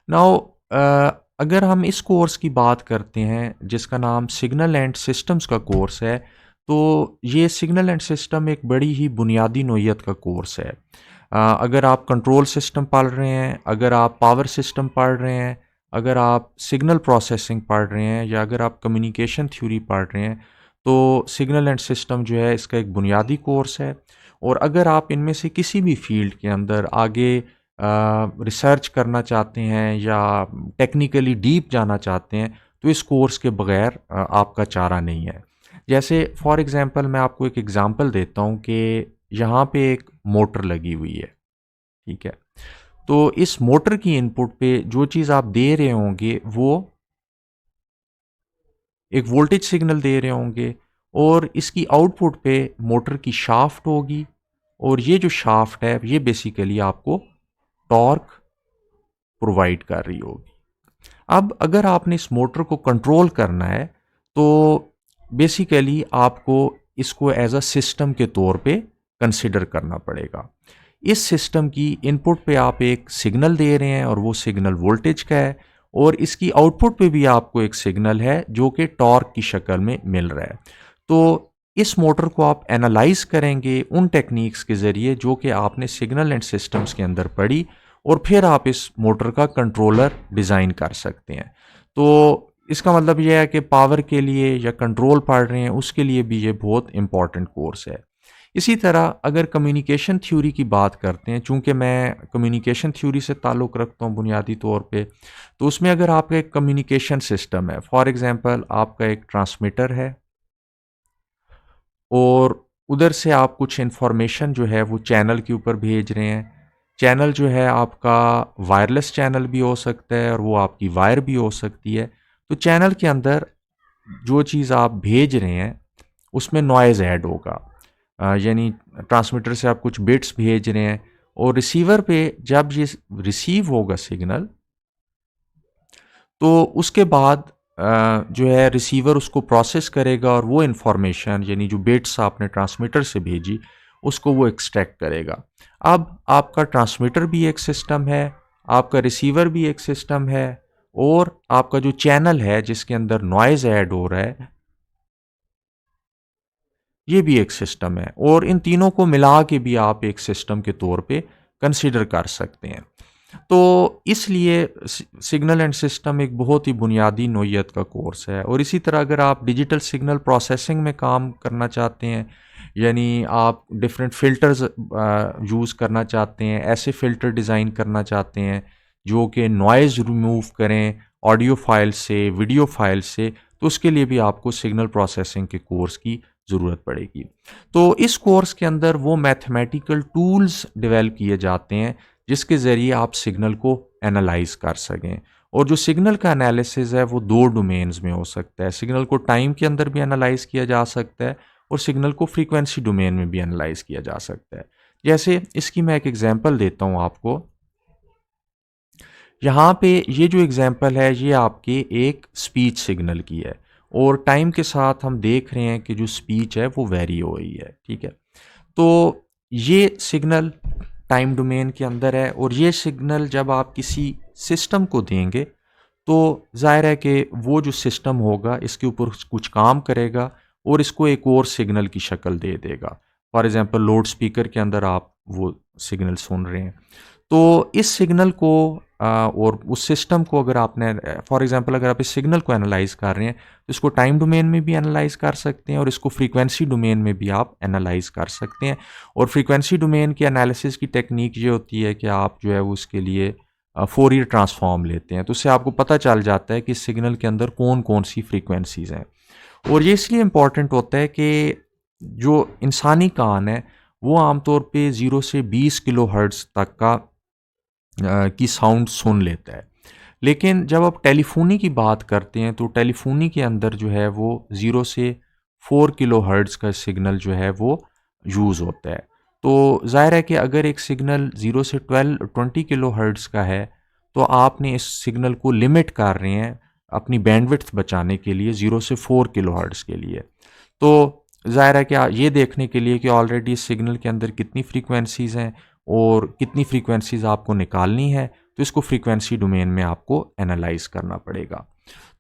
Now अगर हम इस कोर्स की बात करते हैं जिसका नाम सिग्नल एंड सिस्टम्स का कोर्स है, तो ये सिग्नल एंड सिस्टम एक बड़ी ही बुनियादी नौइयत का कोर्स है। अगर आप कंट्रोल सिस्टम पढ़ रहे हैं, अगर आप पावर सिस्टम पढ़ रहे हैं, अगर आप सिग्नल प्रोसेसिंग पढ़ रहे हैं या अगर आप कम्युनिकेशन थ्योरी पढ़ रहे हैं, तो सिग्नल एंड सिस्टम जो है इसका एक बुनियादी कोर्स है। और अगर आप इनमें से किसी भी फील्ड के अंदर आगे रिसर्च करना चाहते हैं या टेक्निकली डीप जाना चाहते हैं, तो इस कोर्स के बगैर आपका चारा नहीं है। जैसे फॉर एग्ज़ाम्पल मैं आपको एक एग्ज़ाम्पल देता हूँ कि यहाँ पे एक मोटर लगी हुई है, ठीक है? तो इस मोटर की इनपुट पे जो चीज़ आप दे रहे होंगे वो एक वोल्टेज सिग्नल दे रहे होंगे, और इसकी आउटपुट पे मोटर की शाफ्ट होगी, और ये जो शाफ्ट है ये बेसिकली आपको टॉर्क प्रोवाइड कर रही होगी। अब अगर आपने इस मोटर को कंट्रोल करना है, तो बेसिकली आपको इसको एज अ सिस्टम के तौर पे कंसिडर करना पड़ेगा। इस सिस्टम की इनपुट पे आप एक सिग्नल दे रहे हैं और वो सिग्नल वोल्टेज का है, और इसकी आउटपुट पे भी आपको एक सिग्नल है जो कि टॉर्क की शक्ल में मिल रहा है। तो इस मोटर को आप एनालाइज करेंगे उन टेक्निक्स के ज़रिए जो कि आपने सिग्नल एंड सिस्टम्स के अंदर पढ़ी, और फिर आप इस मोटर का कंट्रोलर डिज़ाइन कर सकते हैं। तो इसका मतलब यह है कि पावर के लिए या कंट्रोल पढ़ रहे हैं उसके लिए भी ये बहुत इंपॉर्टेंट कोर्स है। इसी तरह अगर कम्युनिकेशन थ्योरी की बात करते हैं, चूँकि मैं कम्युनिकेशन थ्योरी से ताल्लुक़ रखता हूँ बुनियादी तौर पे, तो उसमें अगर आपका एक कम्युनिकेशन सिस्टम है, फॉर एग्ज़ाम्पल आपका एक ट्रांसमीटर है, और उधर से आप कुछ इन्फॉर्मेशन जो है वो चैनल के ऊपर भेज रहे हैं। चैनल जो है आपका वायरलेस चैनल भी हो सकता है और वो आपकी वायर भी हो सकती है। तो चैनल के अंदर जो चीज़ आप भेज रहे हैं उसमें नॉइज़ ऐड होगा। यानी ट्रांसमीटर से आप कुछ बिट्स भेज रहे हैं, और रिसीवर पे जब ये रिसीव होगा सिग्नल, तो उसके बाद जो है रिसीवर उसको प्रोसेस करेगा और वो इन्फॉर्मेशन यानी जो बिट्स आपने ट्रांसमीटर से भेजी उसको वो एक्सट्रैक्ट करेगा। अब आपका ट्रांसमीटर भी एक सिस्टम है, आपका रिसीवर भी एक सिस्टम है, और आपका जो चैनल है जिसके अंदर नॉइज़ ऐड हो रहा है ये भी एक सिस्टम है, और इन तीनों को मिला के भी आप एक सिस्टम के तौर पे कंसीडर कर सकते हैं। तो इसलिए सिग्नल एंड सिस्टम एक बहुत ही बुनियादी नौइयत का कोर्स है। और इसी तरह अगर आप डिजिटल सिग्नल प्रोसेसिंग में काम करना चाहते हैं, यानी आप डिफरेंट फ़िल्टर्स यूज़ करना चाहते हैं, ऐसे फ़िल्टर डिज़ाइन करना चाहते हैं जो कि नॉइज़ रिमूव करें ऑडियो फाइल से, वीडियो फाइल से, तो उसके लिए भी आपको सिग्नल प्रोसेसिंग के कोर्स की ज़रूरत पड़ेगी। तो इस कोर्स के अंदर वो मैथमेटिकल टूल्स डेवलप किए जाते हैं जिसके ज़रिए आप सिग्नल को एनालाइज कर सकें। और जो सिग्नल का एनालिसिस है वो दो डोमेन्स में हो सकता है। सिग्नल को टाइम के अंदर भी एनालाइज किया जा सकता है, और सिग्नल को फ्रीक्वेंसी डोमेन में भी एनालाइज किया जा सकता है। जैसे इसकी मैं एक एग्जांपल देता हूँ आपको। यहाँ पे ये जो एग्जांपल है ये आपके एक स्पीच सिग्नल की है, और टाइम के साथ हम देख रहे हैं कि जो स्पीच है वो वेरी हो रही है, ठीक है। तो ये सिग्नल टाइम डोमेन के अंदर है, और ये सिग्नल जब आप किसी सिस्टम को देंगे तो ज़ाहिर है कि वो जो सिस्टम होगा इसके ऊपर कुछ काम करेगा और इसको एक और सिग्नल की शक्ल दे देगा। फॉर एग्जांपल लाउड स्पीकर के अंदर आप वो सिग्नल सुन रहे हैं। तो इस सिग्नल को और उस सिस्टम को अगर आपने फॉर एग्जांपल अगर आप इस सिग्नल को एनालाइज कर रहे हैं तो इसको टाइम डोमेन में भी एनालाइज कर सकते हैं, और इसको फ्रीक्वेंसी डोमेन में भी आप एनालाइज कर सकते हैं। और फ्रीक्वेंसी डोमेन की एनालिसिस की टेक्निक ये होती है कि आप जो है वो उसके लिए फोरियर ट्रांसफॉर्म लेते हैं, तो उससे आपको पता चल जाता है कि सिग्नल के अंदर कौन कौन सी फ्रीक्वेंसीज हैं। और ये इसलिए इम्पॉर्टेंट होता है कि जो इंसानी कान है वो आमतौर पे 0 से 20 किलो हर्ट्ज तक का की साउंड सुन लेता है। लेकिन जब आप टेलीफोनी की बात करते हैं तो टेलीफोनी के अंदर जो है वो 0 से 4 किलो हर्ट्ज का सिग्नल जो है वो यूज़ होता है। तो ज़ाहिर है कि अगर एक सिग्नल 0 से 20 किलो हर्ट्ज का है, तो आपने इस सिग्नल को लिमिट कर रहे हैं अपनी बैंडविड्थ बचाने के लिए 0 से 4 किलो हर्ट्ज के लिए। तो ज़ाहिर है कि ये देखने के लिए कि ऑलरेडी इस सिग्नल के अंदर कितनी फ्रीक्वेंसीज़ हैं और कितनी फ्रीक्वेंसीज़ आपको निकालनी है, तो इसको फ्रीक्वेंसी डोमेन में आपको एनालाइज करना पड़ेगा।